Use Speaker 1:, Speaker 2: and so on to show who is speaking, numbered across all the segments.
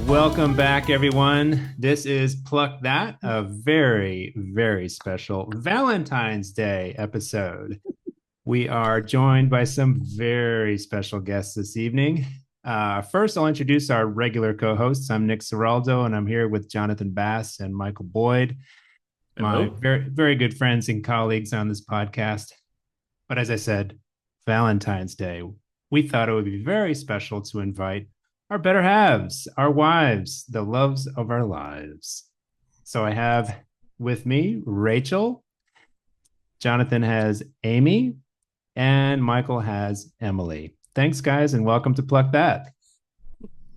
Speaker 1: Welcome back, everyone. This is Pluck That, a very, very special Valentine's Day episode. We are joined by some very special guests this evening. First, I'll introduce our regular co-hosts. I'm Nick Seraldo, and I'm here with Jonathan Bass and Michael Boyd, my very, very good friends and colleagues on this podcast. But as I said, Valentine's Day, we thought it would be very special to invite our better halves, our wives, the loves of our lives. So I have with me Rachel, Jonathan has Amy, and Michael has Emily. Thanks, guys, and welcome to Pluck That.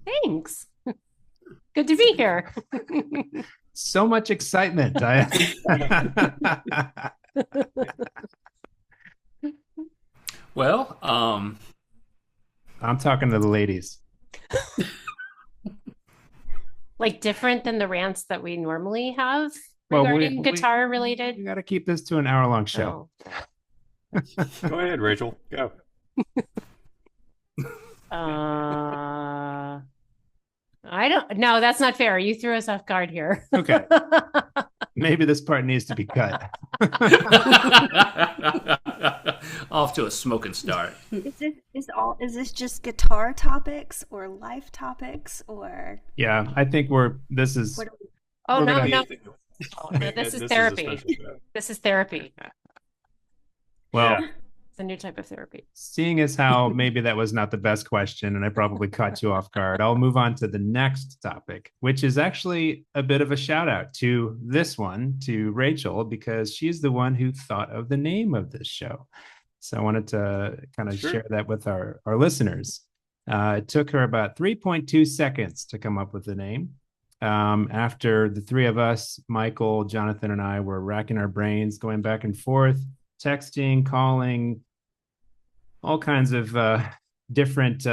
Speaker 2: Thanks. Good to be here.
Speaker 1: So much excitement.
Speaker 3: Well,
Speaker 1: I'm talking to the ladies.
Speaker 2: Like different than the rants that we normally have regarding guitar related.
Speaker 1: We got to keep this to an hour-long show.
Speaker 3: Oh. Go ahead, Rachel. Go.
Speaker 2: I don't. No, that's not fair. You threw us off guard here.
Speaker 1: Okay. Maybe this part needs to be cut.
Speaker 3: Off to a smoking start.
Speaker 4: Is this just guitar topics or life topics or?
Speaker 1: Yeah, I think this is.
Speaker 2: Oh no, no. Oh, no, this is therapy. This is therapy.
Speaker 1: Well,
Speaker 3: yeah.
Speaker 2: It's a new type of therapy.
Speaker 1: Seeing as how maybe that was not the best question and I probably caught you off guard, I'll move on to the next topic, which is actually a bit of a shout out to this one, to Rachel, because she's the one who thought of the name of this show. So I wanted to kind of share that with our listeners. It took her about 3.2 seconds to come up with the name. After the three of us, Michael, Jonathan, and I were racking our brains, going back and forth, texting, calling, all kinds of different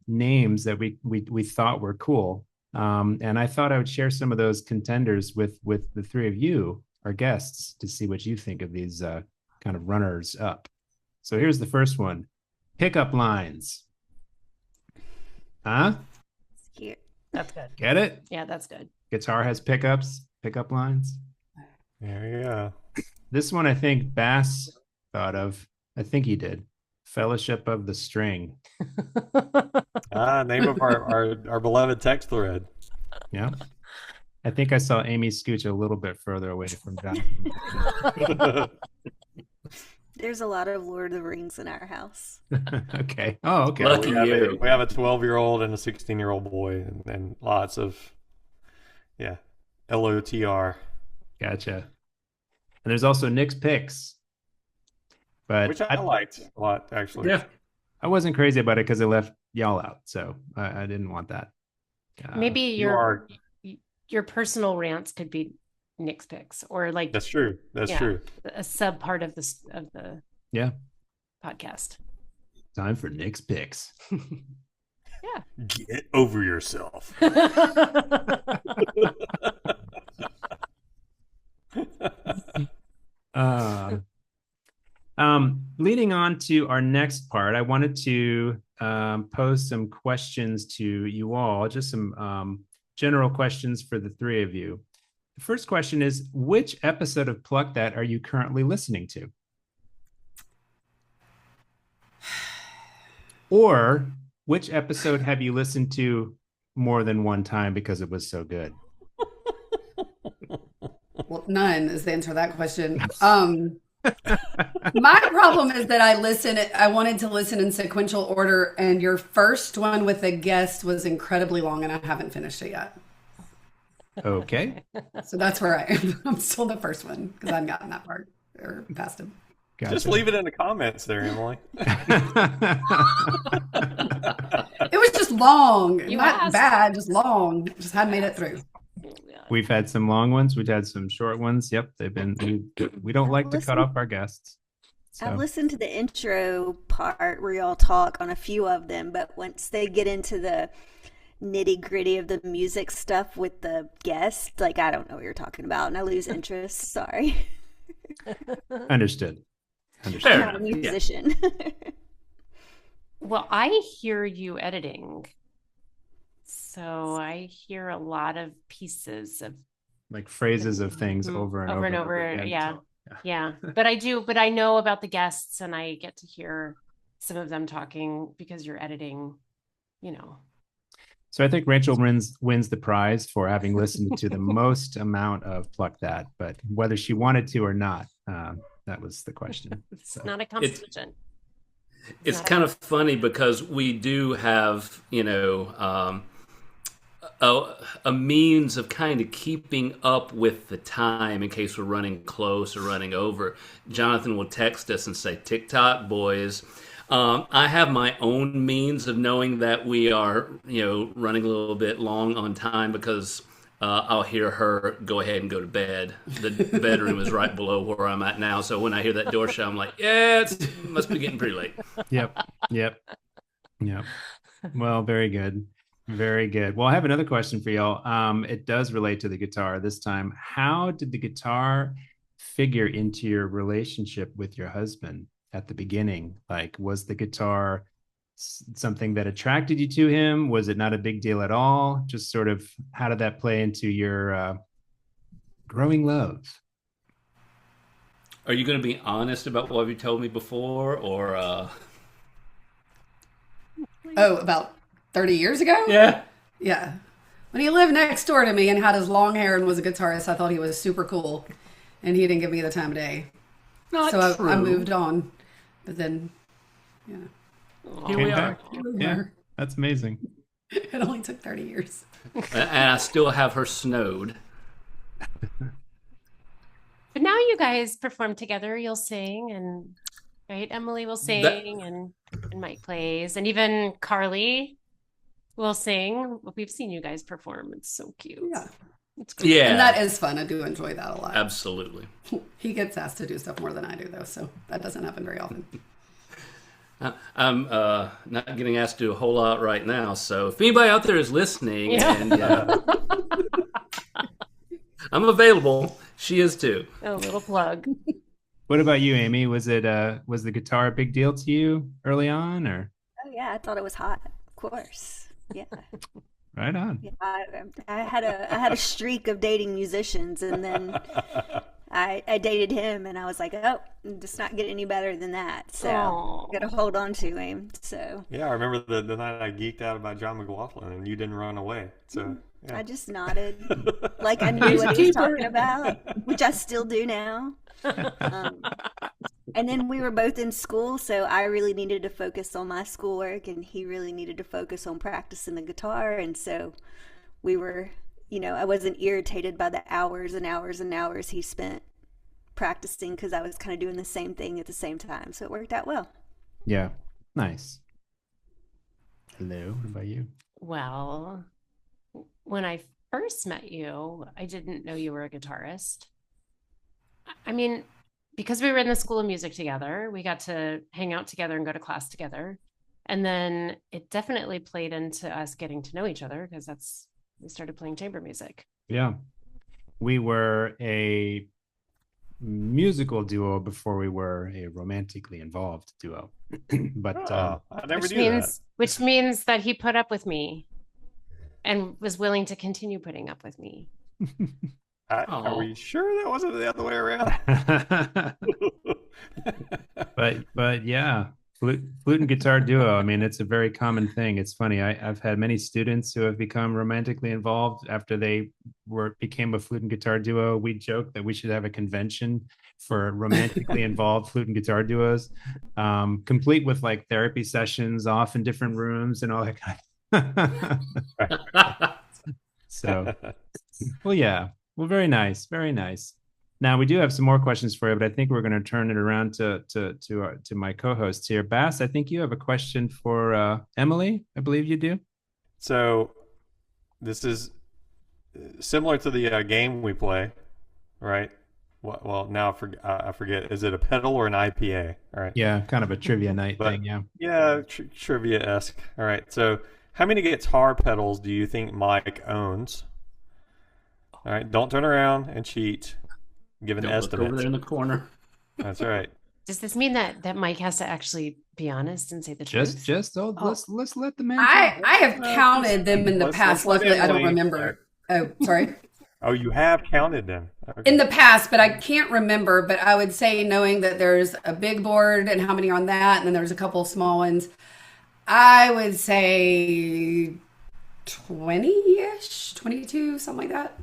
Speaker 1: names that we thought were cool. And I thought I would share some of those contenders with the three of you, our guests, to see what you think of these kind of runners up. So here's the first one. Pickup lines. Huh?
Speaker 4: Cute.
Speaker 2: That's good.
Speaker 1: Get it?
Speaker 2: Yeah, that's good.
Speaker 1: Guitar has pickup lines.
Speaker 3: There you go.
Speaker 1: This one I think Bass thought of. I think he did. Fellowship of the String.
Speaker 3: Name of our beloved text thread.
Speaker 1: Yeah. I think I saw Amy scooch a little bit further away from Jonathan.
Speaker 4: There's a lot of Lord of the Rings in our house.
Speaker 1: Okay. Oh, okay.
Speaker 3: Lucky you. We have a 12-year-old and a 16-year-old boy and lots of, LOTR.
Speaker 1: Gotcha. And there's also Nick's Picks. But
Speaker 3: which I liked a lot, actually.
Speaker 1: Yeah. I wasn't crazy about it because it left y'all out. So I didn't want that.
Speaker 2: Maybe your personal rants could be Nick's Picks, or like
Speaker 3: that's true. That's true.
Speaker 2: A sub part of the podcast.
Speaker 1: Time for Nick's Picks.
Speaker 2: Yeah.
Speaker 3: Get over yourself.
Speaker 1: Leading on to our next part, I wanted to pose some questions to you all, just some general questions for the three of you. The first question is, which episode of Pluck That are you currently listening to? Or which episode have you listened to more than one time because it was so good?
Speaker 5: Well, none is the answer to that question. My problem is that I wanted to listen in sequential order, and your first one with a guest was incredibly long, and I haven't finished it yet.
Speaker 1: Okay.
Speaker 5: So that's where I am. I'm still the first one because I haven't gotten that part or past him.
Speaker 1: Gotcha.
Speaker 3: Just leave it in the comments there, Emily.
Speaker 5: It was just long.
Speaker 2: You
Speaker 5: Not
Speaker 2: asked.
Speaker 5: bad, just long. Just hadn't made it through.
Speaker 1: We've had some long ones. We've had some short ones. Yep. We don't like to cut off our guests. So.
Speaker 4: I've listened to the intro part where y'all talk on a few of them, but once they get into the nitty gritty of the music stuff with the guests, like I don't know what you're talking about, and I lose interest. Sorry.
Speaker 1: Understood.
Speaker 4: I'm not a musician.
Speaker 2: Well, I hear you editing. So I hear a lot of pieces of
Speaker 1: like phrases of things over and over
Speaker 2: and over.
Speaker 1: again.
Speaker 2: Yeah.
Speaker 1: So,
Speaker 2: yeah. But I know about the guests and I get to hear some of them talking because you're editing, you know.
Speaker 1: So I think Rachel wins the prize for having listened to the most amount of Pluck That, but whether she wanted to or not, that was the question.
Speaker 2: It's not a competition.
Speaker 6: It's kind of funny because we do have, a means of kind of keeping up with the time in case we're running close or running over. Jonathan will text us and say, "TikTok, boys." I have my own means of knowing that we are, running a little bit long on time because I'll hear her go ahead and go to bed. The bedroom is right below where I'm at now. So when I hear that door shut, I'm like, yeah, it must be getting pretty late.
Speaker 1: Yep. Well, very good. Very good. Well, I have another question for y'all. It does relate to the guitar this time. How did the guitar figure into your relationship with your husband at the beginning? Like, was the guitar something that attracted you to him? Was it not a big deal at all? Just sort of, how did that play into your growing love?
Speaker 6: Are you going to be honest about what you told me before, or?
Speaker 5: About 30 years ago?
Speaker 6: Yeah.
Speaker 5: Yeah. When he lived next door to me and had his long hair and was a guitarist, I thought he was super cool. And he didn't give me the time of day.
Speaker 6: Not
Speaker 5: so
Speaker 6: true.
Speaker 5: I moved on. But then,
Speaker 6: Here we are.
Speaker 1: Yeah, that's amazing.
Speaker 5: It only took 30 years.
Speaker 6: And I still have her snowed.
Speaker 2: But now you guys perform together. You'll sing and right, Emily will sing and Mike plays, and even Carly will sing. We've seen you guys perform. It's so cute.
Speaker 5: Yeah.
Speaker 2: It's cool.
Speaker 6: Yeah.
Speaker 5: And that is fun. I do enjoy that a lot.
Speaker 6: Absolutely.
Speaker 5: He gets asked to do stuff more than I do, though, so that doesn't happen very often.
Speaker 6: I'm not getting asked to do a whole lot right now, so if anybody out there is listening, and I'm available. She is too.
Speaker 2: A little plug.
Speaker 1: What about you, Amy? Was the guitar a big deal to you early on, or?
Speaker 4: Oh yeah, I thought it was hot. Of course. Yeah.
Speaker 1: Right on.
Speaker 4: Yeah, I had a streak of dating musicians, and then I dated him, and I was like, oh, it's not get any better than that. So
Speaker 2: Aww.
Speaker 4: got to hold on to him. So
Speaker 3: Yeah, I remember the night I geeked out about John McLaughlin, and you didn't run away. So yeah.
Speaker 4: I just nodded like I knew what he was talking about, which I still do now. And then we were both in school, so I really needed to focus on my schoolwork, and he really needed to focus on practicing the guitar. And so we were, I wasn't irritated by the hours and hours and hours he spent practicing, because I was kind of doing the same thing at the same time. So it worked out well.
Speaker 1: Yeah. Nice. Hello. What about you?
Speaker 2: Well, when I first met you, I didn't know you were a guitarist. I mean, because we were in the School of Music together, we got to hang out together and go to class together. And then it definitely played into us getting to know each other, because we started playing chamber music.
Speaker 1: Yeah. We were a musical duo before we were a romantically involved duo. But
Speaker 3: I never knew that.
Speaker 2: Which means that he put up with me and was willing to continue putting up with me.
Speaker 3: Are we sure that wasn't the other way around?
Speaker 1: but yeah, flute and guitar duo. I mean, it's a very common thing. It's funny. I've had many students who have become romantically involved after they became a flute and guitar duo. We joke that we should have a convention for romantically involved flute and guitar duos, complete with like therapy sessions off in different rooms and all that kind of. So, well, yeah. Well, very nice. Very nice. Now we do have some more questions for you, but I think we're going to turn it around to my co-hosts here. Bass, I think you have a question for Emily. I believe you do.
Speaker 3: So this is similar to the game we play, right? Well, now I forget. Is it a pedal or an IPA? All right.
Speaker 1: Yeah, kind of a trivia night thing. Yeah.
Speaker 3: Yeah, trivia-esque. All right. So how many guitar pedals do you think Mike owns? All right, don't turn around and cheat. Give an estimate.
Speaker 6: Look over there in the corner.
Speaker 3: That's right.
Speaker 2: Does this mean that Mike has to actually be honest and say the truth?
Speaker 1: Let's let the man.
Speaker 5: I have counted them in the
Speaker 3: let's
Speaker 5: past.
Speaker 3: let
Speaker 5: Luckily, I don't
Speaker 3: Emily-
Speaker 5: remember. Oh, sorry.
Speaker 3: Oh, you have counted them. Okay.
Speaker 5: In the past, but I can't remember. But I would say, knowing that there's a big board and how many are on that, and then there's a couple of small ones, I would say 20-ish, 22, something like that.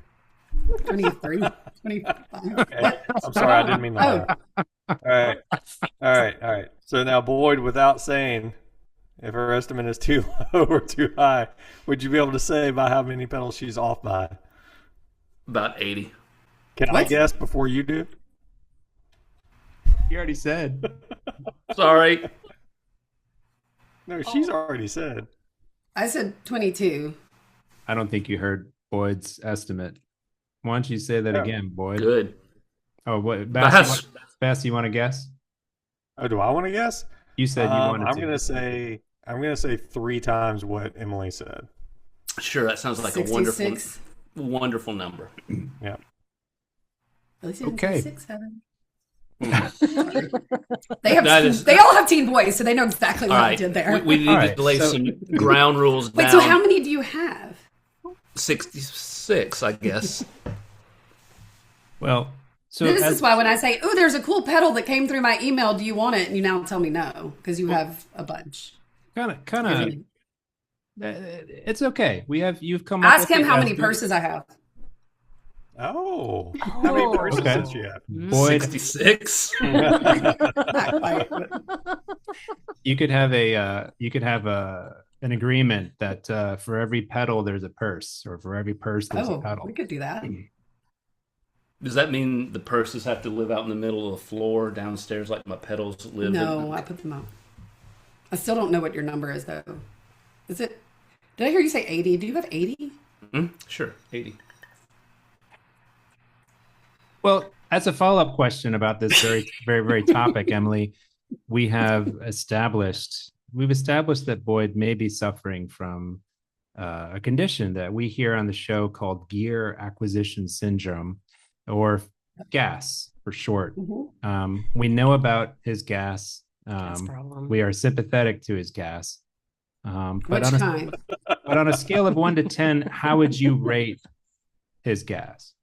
Speaker 5: 23, 25.
Speaker 3: Okay. I'm sorry, I didn't mean to laugh. All right. So now, Boyd, without saying if her estimate is too low or too high, would you be able to say by how many pedals she's off by?
Speaker 6: About 80.
Speaker 3: Can I guess before you do?
Speaker 1: You already said.
Speaker 6: Sorry.
Speaker 3: No, she's already said.
Speaker 5: I said 22.
Speaker 1: I don't think you heard Boyd's estimate. Why don't you say that again, Boyd?
Speaker 6: Good.
Speaker 1: Oh, what?
Speaker 6: Bass.
Speaker 1: Bass, you want to guess?
Speaker 3: Oh, do I want to guess?
Speaker 1: You said you wanted
Speaker 3: I'm
Speaker 1: to.
Speaker 3: I'm gonna say 3 times what Emily said.
Speaker 6: Sure, that sounds like
Speaker 5: 66.
Speaker 6: a wonderful number.
Speaker 3: Yeah.
Speaker 5: At least you didn't
Speaker 1: Okay.
Speaker 5: say 6, 7. They all have teen boys, so they know exactly what
Speaker 6: All
Speaker 5: I
Speaker 6: right.
Speaker 5: did there.
Speaker 6: We need
Speaker 1: All right,
Speaker 6: to lay
Speaker 1: so-
Speaker 6: some ground rules down.
Speaker 5: Wait, so how many do you have?
Speaker 6: 66, I guess.
Speaker 1: Well, so
Speaker 5: This is why when I say, "Oh, there's a cool pedal that came through my email. Do you want it?" and you now tell me no because you have a bunch.
Speaker 1: kind of, it's okay. You've come up
Speaker 5: Ask
Speaker 1: with
Speaker 5: him
Speaker 1: the
Speaker 5: how many
Speaker 1: estimate.
Speaker 5: purses I have.
Speaker 3: Oh, how many purses
Speaker 1: Okay.
Speaker 3: does she have?
Speaker 1: Boyd,
Speaker 6: 66.
Speaker 5: Not quite, but-
Speaker 1: you could have an agreement that for every pedal there's a purse, or for every purse there's a
Speaker 5: Oh,
Speaker 1: pedal.
Speaker 5: we could do that.
Speaker 6: Does that mean the purses have to live out in the middle of the floor downstairs like my pedals live?
Speaker 5: No, I put them out. I still don't know what your number is though. Is it? Did I hear you say 80? Do you have 80?
Speaker 6: Sure, 80.
Speaker 1: Well, as a follow-up question about this very, very, very topic, Emily, we've established that Boyd may be suffering from a condition that we hear on the show called gear acquisition syndrome, or GAS for short.
Speaker 5: Mm-hmm.
Speaker 1: We know about his GAS.
Speaker 2: Gas problem.
Speaker 1: We are sympathetic to his GAS. But
Speaker 5: Which kind?
Speaker 1: but on a scale of 1 to 10, how would you rate his GAS?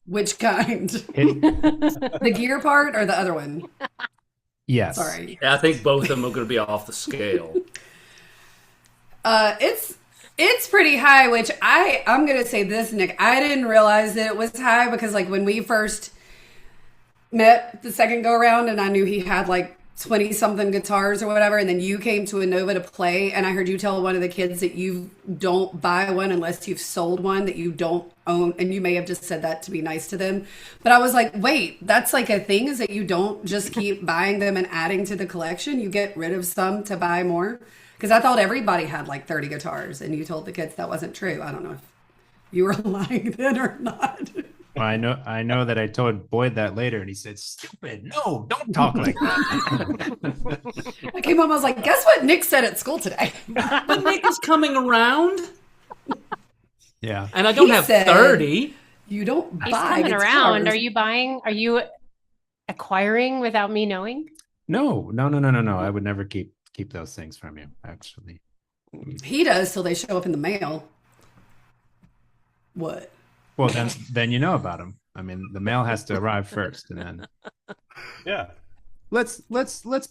Speaker 5: Which kind?
Speaker 1: It,
Speaker 5: The gear part or the other one?
Speaker 1: yes.
Speaker 5: Sorry.
Speaker 6: Yeah, I think both of them are going to be off the scale.
Speaker 5: It's pretty high, which I'm gonna say this, Nick. I didn't realize that it was high because like when we first met the second go around and I knew he had like 20 something guitars or whatever, and then you came to Innova to play, and I heard you tell one of the kids that you don't buy one unless you've sold one that you don't own, and you may have just said that to be nice to them. But I was like, wait, that's like a thing, is that you don't just keep buying them and adding to the collection, you get rid of some to buy more? Because I thought everybody had like 30 guitars, and you told the kids that wasn't true. I don't know if you were lying then or not.
Speaker 1: Well, I know that I told Boyd that later, and he said, "Stupid! No, don't talk like that."
Speaker 5: I came home, I was like, guess what Nick said at school today?
Speaker 6: But Nick is coming around,
Speaker 1: Yeah.
Speaker 6: and I don't
Speaker 5: He
Speaker 6: have
Speaker 5: said-
Speaker 6: 30.
Speaker 5: You don't
Speaker 2: He's
Speaker 5: buy
Speaker 2: coming
Speaker 5: guitars.
Speaker 2: around. Are you acquiring without me knowing?
Speaker 1: No. I would never keep those things from you, actually.
Speaker 5: He does till they show up in the mail. What?
Speaker 1: Well, then you know about them. I mean, the mail has to arrive first, and then
Speaker 3: Yeah.
Speaker 1: let's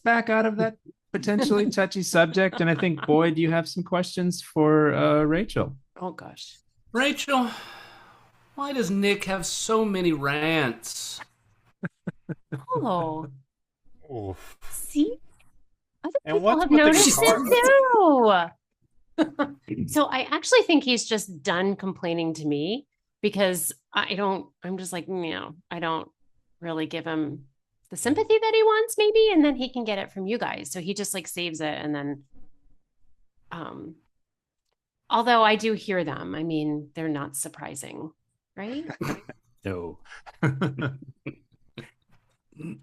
Speaker 1: back out of that potentially touchy subject. And I think, Boyd, you have some questions for Rachel.
Speaker 2: Oh gosh.
Speaker 6: Rachel, why does Nick have so many rants?
Speaker 2: Oh,
Speaker 3: Oof.
Speaker 2: see, other
Speaker 3: And
Speaker 2: people
Speaker 3: what's
Speaker 2: have
Speaker 3: with the
Speaker 2: noticed
Speaker 3: guitar?
Speaker 2: it too. So I actually think he's just done complaining to me because I'm just like, I don't really give him the sympathy that he wants, maybe, and then he can get it from you guys. So he just like saves it, and then although I do hear them, I mean, they're not surprising, right?
Speaker 1: No.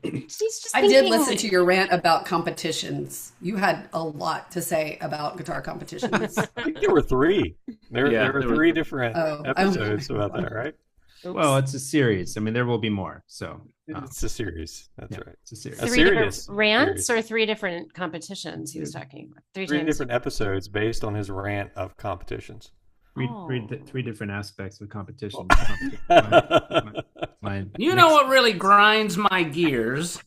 Speaker 2: He's just
Speaker 5: I did
Speaker 2: thinking-
Speaker 5: listen to your rant about competitions. You had a lot to say about guitar competitions.
Speaker 3: I think there were 3. There
Speaker 6: Yeah,
Speaker 3: were
Speaker 6: there were-
Speaker 3: 3 different
Speaker 5: Oh,
Speaker 3: episodes about that, right?
Speaker 2: Oops.
Speaker 1: Well, it's a series. I mean, there will be more. So
Speaker 3: It's a series. That's
Speaker 1: yeah,
Speaker 3: right.
Speaker 1: it's a series.
Speaker 3: A
Speaker 2: Three different
Speaker 3: serious
Speaker 2: rants
Speaker 3: series.
Speaker 2: or three different competitions he was talking about? Three
Speaker 3: Three
Speaker 2: times.
Speaker 3: different episodes based on his rant of competitions.
Speaker 1: Three different aspects of competition.
Speaker 6: You know what really grinds my gears?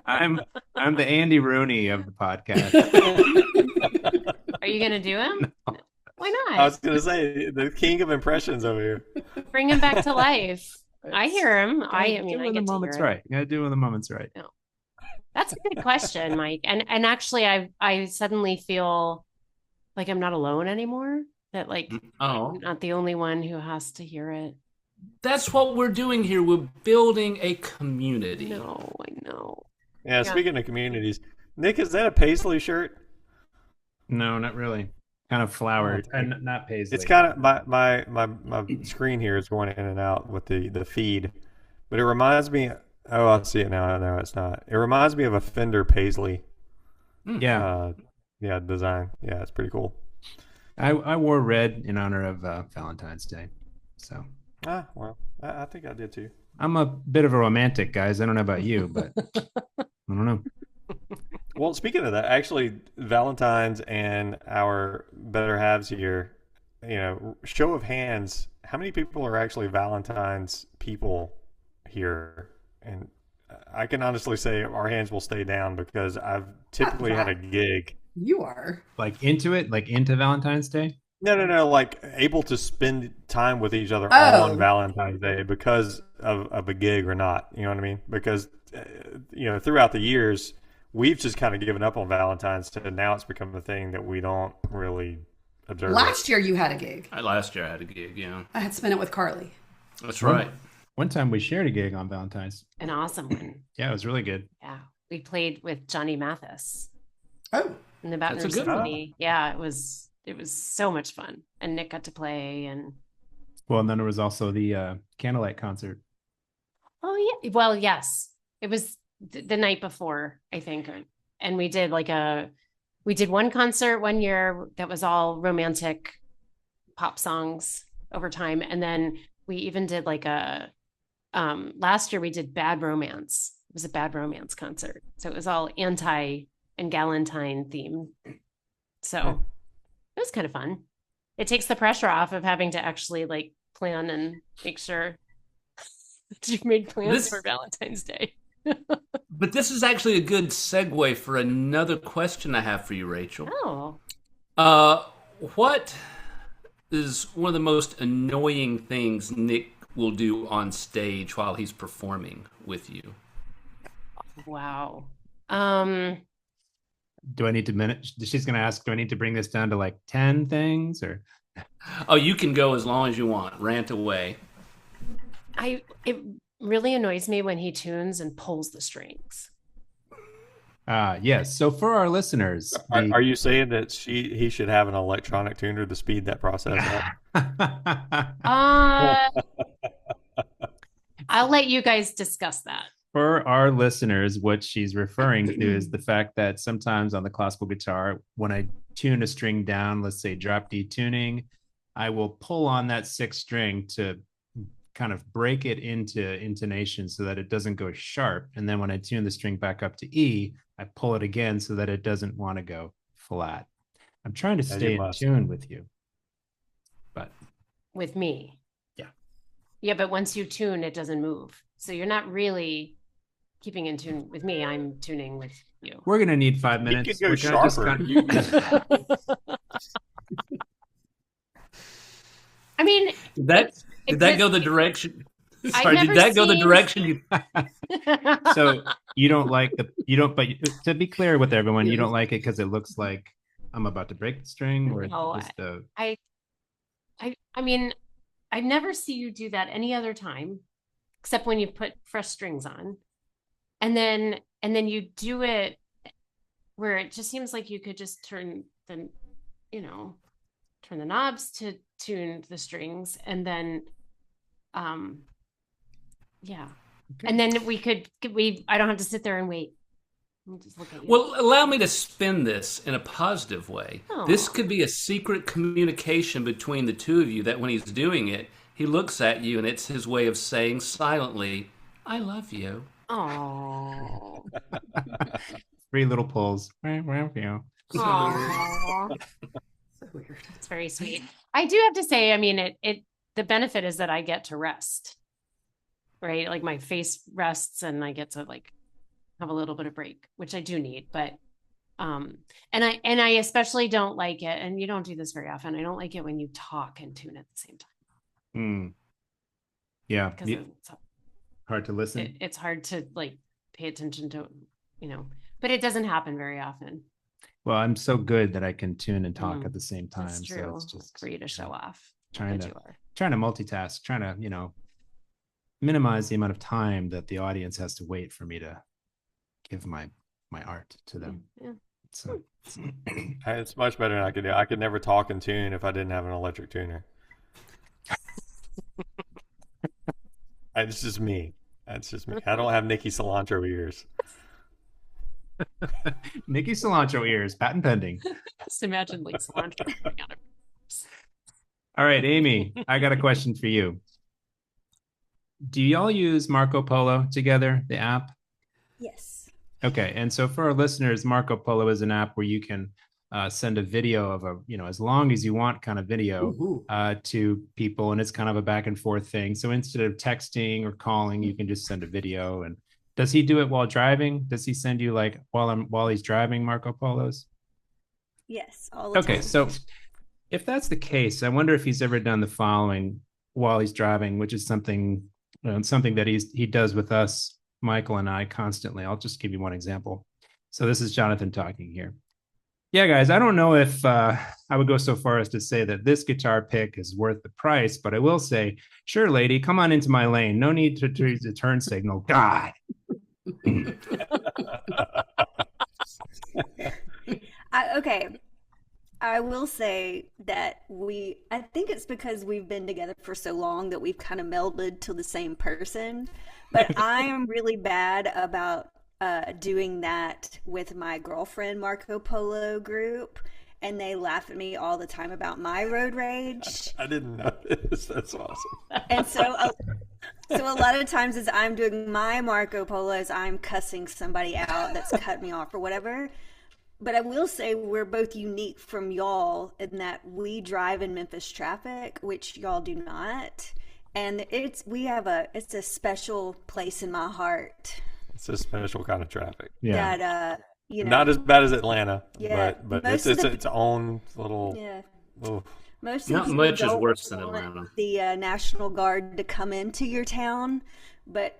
Speaker 1: I'm the Andy Rooney of the podcast.
Speaker 2: Are you gonna do him?
Speaker 1: No.
Speaker 2: Why not?
Speaker 3: I was going to say the king of impressions over here.
Speaker 2: Bring him back to life. I hear him. I
Speaker 1: do
Speaker 2: mean, I
Speaker 1: when the
Speaker 2: get to
Speaker 1: moment's
Speaker 2: hear it.
Speaker 1: right. You gotta do when the moment's right.
Speaker 2: That's a good question, Mike. And actually, I suddenly feel like I'm not alone anymore. That like I'm not the only one who has to hear it.
Speaker 6: That's what we're doing here. We're building a community.
Speaker 2: No, I know.
Speaker 3: Yeah, speaking of communities, Nick, is that a Paisley shirt?
Speaker 1: No, not really. Kind of flowered, and not paisley.
Speaker 3: It's kind of my screen here is going in and out with the feed, but it reminds me. Oh, I see it now. No, it's not. It reminds me of a Fender Paisley.
Speaker 1: Yeah,
Speaker 3: design. Yeah, it's pretty cool.
Speaker 1: I wore red in honor of Valentine's Day, so.
Speaker 3: Well, I think I did too.
Speaker 1: I'm a bit of a romantic, guys. I don't know about you, but I don't know.
Speaker 3: Well, speaking of that, actually, Valentine's and our better halves here, show of hands, how many people are actually Valentine's people here? And I can honestly say our hands will stay down because I've typically had a gig.
Speaker 5: You are.
Speaker 1: Like into it? Like into Valentine's Day?
Speaker 3: No, like able to spend time with each other on Valentine's Day because of a gig or not. You know what I mean? Because, throughout the years, we've just kind of given up on Valentine's, and now it's become a thing that we don't really observe.
Speaker 5: Last year you had a gig.
Speaker 6: Last year I had a gig, yeah.
Speaker 5: I had spent it with Carly.
Speaker 6: That's right.
Speaker 1: One time we shared a gig on Valentine's.
Speaker 2: An awesome one.
Speaker 1: Yeah, it was really good.
Speaker 2: Yeah. We played with Johnny Mathis.
Speaker 5: Oh.
Speaker 2: In the Baton Rouge Symphony. Yeah, it was so much fun. And Nick got to play and
Speaker 1: and then there was also the Candlelight concert.
Speaker 2: Oh yeah. Well, yes. It was the night before, I think. And we did one concert one year that was all romantic pop songs over time. And then we even did last year we did Bad Romance. It was a Bad Romance concert. So it was all anti and Valentine themed. So it was kind of fun. It takes the pressure off of having to actually plan and make sure that you've made plans for Valentine's Day.
Speaker 6: But this is actually a good segue for another question I have for you, Rachel.
Speaker 2: Oh.
Speaker 6: What is one of the most annoying things Nick will do on stage while he's performing with you?
Speaker 2: Wow.
Speaker 1: Do I need to manage? She's going to ask, do I need to bring this down to 10 things or?
Speaker 6: Oh, you can go as long as you want. Rant away.
Speaker 2: It really annoys me when he tunes and pulls the strings.
Speaker 1: Yes. So for our listeners,
Speaker 3: are you saying that he should have an electronic tuner to speed that process up?
Speaker 2: I'll let you guys discuss that.
Speaker 1: For our listeners, what she's referring to is the fact that sometimes on the classical guitar, when I tune a string down, let's say drop D tuning, I will pull on that sixth string to kind of break it into intonation so that it doesn't go sharp. And then when I tune the string back up to E, I pull it again so that it doesn't want to go flat. I'm trying to stay in tune with you. But
Speaker 2: with me.
Speaker 1: Yeah.
Speaker 2: Yeah, but once you tune, it doesn't move. So you're not really keeping in tune with me. I'm tuning with you.
Speaker 1: We're going to need 5 minutes.
Speaker 3: You could go sharper.
Speaker 2: I mean,
Speaker 6: did that go the direction? Sorry, did that go the direction you?
Speaker 1: So you don't but to be clear with everyone, you don't like it because it looks like I'm about to break the string, or
Speaker 2: no, I mean, I never see you do that any other time, except when you put fresh strings on, and then you do it where it just seems like you could just turn the knobs to tune the strings, and then yeah. Okay. And then I don't have to sit there and wait. I'll just look at you.
Speaker 6: Well, allow me to spin this in a positive way.
Speaker 2: Oh.
Speaker 6: This could be a secret communication between the two of you that when he's doing it, he looks at you, and it's his way of saying silently, "I love you."
Speaker 2: Oh.
Speaker 1: 3 little pulls.
Speaker 2: Aww.
Speaker 5: So weird.
Speaker 2: It's very sweet. I do have to say, I mean, the benefit is that I get to rest, right? Like my face rests and I get to like have a little bit of break, which I do need. But and I especially don't like it, and you don't do this very often. I don't like it when you talk and tune at the same time.
Speaker 1: Yeah.
Speaker 2: Because it's
Speaker 1: Hard to listen.
Speaker 2: It's hard to like pay attention to, but it doesn't happen very often.
Speaker 1: Well, I'm so good that I can tune and talk at the same time.
Speaker 2: That's true.
Speaker 1: So it's just
Speaker 2: for you to show off.
Speaker 1: Trying to multitask, trying to, minimize the amount of time that the audience has to wait for me to give my art to them.
Speaker 2: Yeah.
Speaker 1: So
Speaker 3: it's much better than I could do. I could never talk and tune if I didn't have an electric tuner. It's just me. That's just me. I don't have Nikki Cilantro ears.
Speaker 1: Nikki Cilantro ears, patent pending.
Speaker 2: Just imagine like cilantro coming out of.
Speaker 1: All right, Amy, I got a question for you. Do y'all use Marco Polo together, the app?
Speaker 4: Yes.
Speaker 1: Okay, and so for our listeners, Marco Polo is an app where you can send a video of as long as you want kind of video to people, and it's kind of a back and forth thing. So instead of texting or calling, you can just send a video. And does he do it while driving? Does he send you like while he's driving Marco Polos?
Speaker 4: Yes, all the time.
Speaker 1: Okay, so if that's the case, I wonder if he's ever done the following while he's driving, which is something that he does with us, Michael and I, constantly. I'll just give you one example. So this is Jonathan talking here. Yeah, guys, I don't know if I would go so far as to say that this guitar pick is worth the price, but I will say, sure, lady, come on into my lane. No need to use the turn signal. God.
Speaker 4: Okay. I will say that I think it's because we've been together for so long that we've kind of melded to the same person. But I am really bad about doing that with my girlfriend Marco Polo group. And they laugh at me all the time about my road rage.
Speaker 3: I didn't know this. That's awesome.
Speaker 4: And so a lot of times as I'm doing my Marco Polos, I'm cussing somebody out that's cut me off or whatever. But I will say we're both unique from y'all in that we drive in Memphis traffic, which y'all do not. And it's a special place in my heart.
Speaker 3: It's a special kind of traffic.
Speaker 1: Yeah.
Speaker 4: That
Speaker 3: not as bad as Atlanta.
Speaker 4: Yeah,
Speaker 3: but it's its own little.
Speaker 4: Yeah.
Speaker 3: Oh.
Speaker 4: Most
Speaker 6: Not
Speaker 4: of
Speaker 6: much is
Speaker 4: don't
Speaker 6: worse than
Speaker 4: want
Speaker 6: Atlanta.
Speaker 4: The National Guard to come into your town, but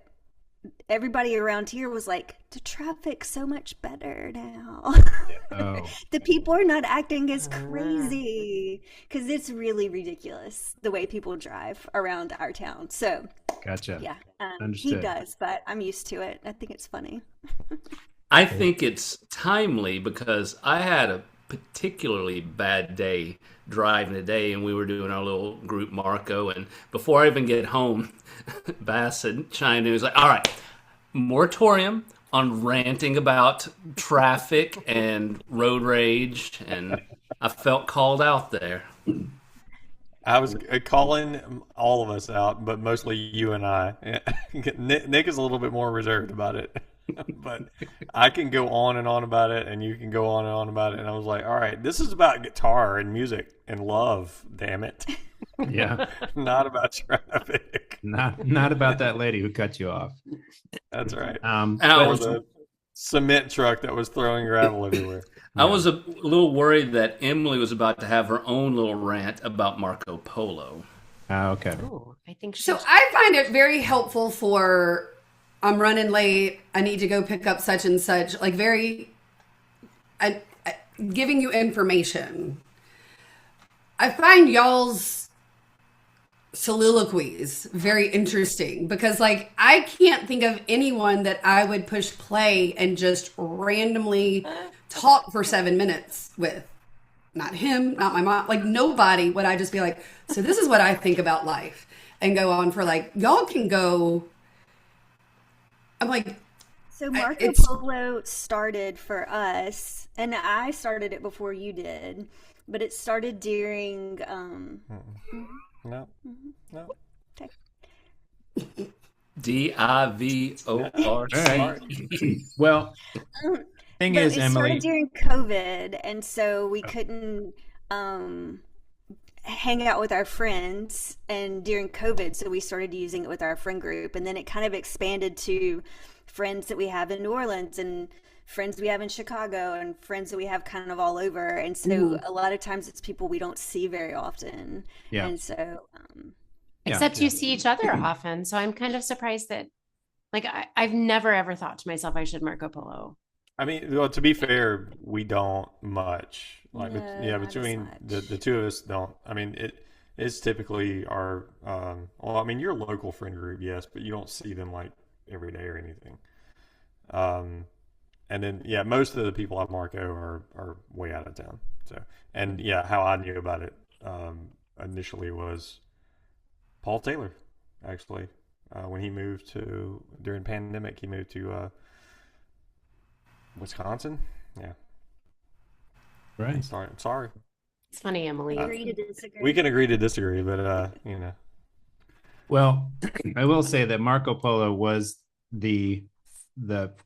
Speaker 4: everybody around here was like, the traffic's so much better now.
Speaker 1: Oh.
Speaker 4: The people are not acting as crazy because it's really ridiculous the way people drive around our town. So,
Speaker 1: Gotcha.
Speaker 4: yeah, he
Speaker 1: Understood.
Speaker 4: does, but I'm used to it. I think it's funny.
Speaker 6: I think it's timely because I had a particularly bad day driving today, and we were doing our little group Marco, and before I even get home, Bass had chimed in. He was like, all right, moratorium on ranting about traffic and road rage, and I felt called out there.
Speaker 3: I was calling all of us out, but mostly you and I. Nick is a little bit more reserved about it. But I can go on and on about it, and you can go on and on about it. And I was like, all right, this is about guitar and music and love, damn it.
Speaker 1: Yeah.
Speaker 3: Not about traffic.
Speaker 1: Not about that lady who cut you off.
Speaker 3: That's right.
Speaker 6: I
Speaker 3: was a cement truck that was throwing gravel everywhere.
Speaker 6: I was a little worried that Emily was about to have her own little rant about Marco Polo.
Speaker 1: Okay.
Speaker 2: Oh, I think
Speaker 5: So I find it very helpful for I'm running late, I need to go pick up such and such, like giving you information. I find y'all's soliloquies very interesting because like I can't think of anyone that I would push play and just randomly talk for 7 minutes with. Not him, not my mom, like nobody would I just be like, so this is what I think about life and go on for like, y'all can go. I'm like,
Speaker 4: So Marco Polo started for us, and I started it before you did, but it started during
Speaker 3: No.
Speaker 6: DIVORC.
Speaker 1: Well,
Speaker 4: Um,
Speaker 1: thing
Speaker 4: but
Speaker 1: is,
Speaker 4: it started
Speaker 1: Emily,
Speaker 4: during COVID, and so we couldn't um, hang out with our friends. And during COVID, so we started using it with our friend group, and then it kind of expanded to friends that we have in New Orleans and friends we have in Chicago and friends that we have kind of all over. And so a lot of times it's people we don't see very often,
Speaker 1: yeah,
Speaker 4: and so
Speaker 1: yeah,
Speaker 2: Except you see each other often. So I'm kind of surprised that, like, I've never ever thought to myself I should Marco Polo.
Speaker 3: I mean, well, to be fair, we don't much. Like,
Speaker 4: no,
Speaker 3: yeah,
Speaker 4: not as
Speaker 3: between
Speaker 4: much.
Speaker 3: the two of us, don't. I mean, it's typically our. Well, I mean, your local friend group, yes, but you don't see them like every day or anything. Um, and then yeah, most of the people at Marco are way out of town. So, and yeah, how I knew about it initially was Paul Taylor, actually. When he moved to during pandemic, he moved to Wisconsin. Yeah,
Speaker 1: right.
Speaker 3: I'm sorry.
Speaker 2: It's funny, Emily.
Speaker 4: Agree to disagree.
Speaker 3: We can agree to disagree, but you know,
Speaker 1: Well, I will say that Marco Polo was the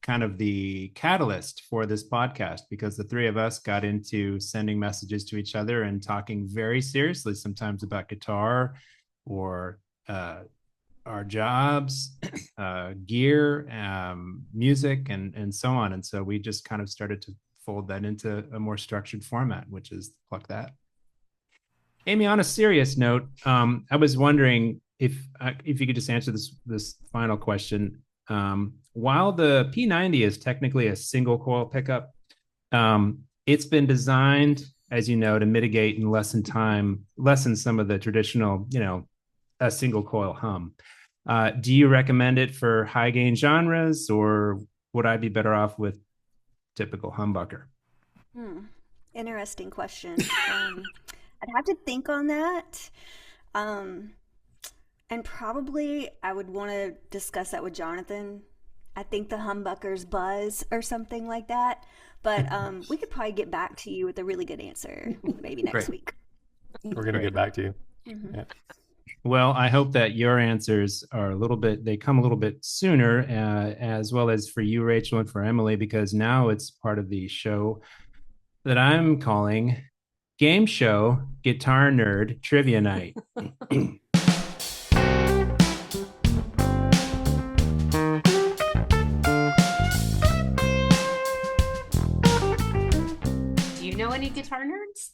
Speaker 1: kind of the catalyst for this podcast because the three of us got into sending messages to each other and talking very seriously sometimes about guitar or our jobs, gear, music, and so on. And so we just kind of started to fold that into a more structured format, which is Pluck That. Amy, on a serious note, I was wondering if you could just answer this final question. While the P90 is technically a single coil pickup, it's been designed, as you know, to mitigate and lessen some of the traditional, a single coil hum. Do you recommend it for high gain genres, or would I be better off with typical humbucker?
Speaker 4: Interesting question. I'd have to think on that. And probably I would want to discuss that with Jonathan. I think the humbuckers buzz or something like that. But we could probably get back to you with a really good answer maybe next week.
Speaker 3: we're gonna get back to you. Yeah.
Speaker 1: Well, I hope that your answers are they come a little bit sooner, as well as for you, Rachel, and for Emily, because now it's part of the show that I'm calling Game Show Guitar Nerd Trivia Night.
Speaker 2: Do you know any guitar nerds?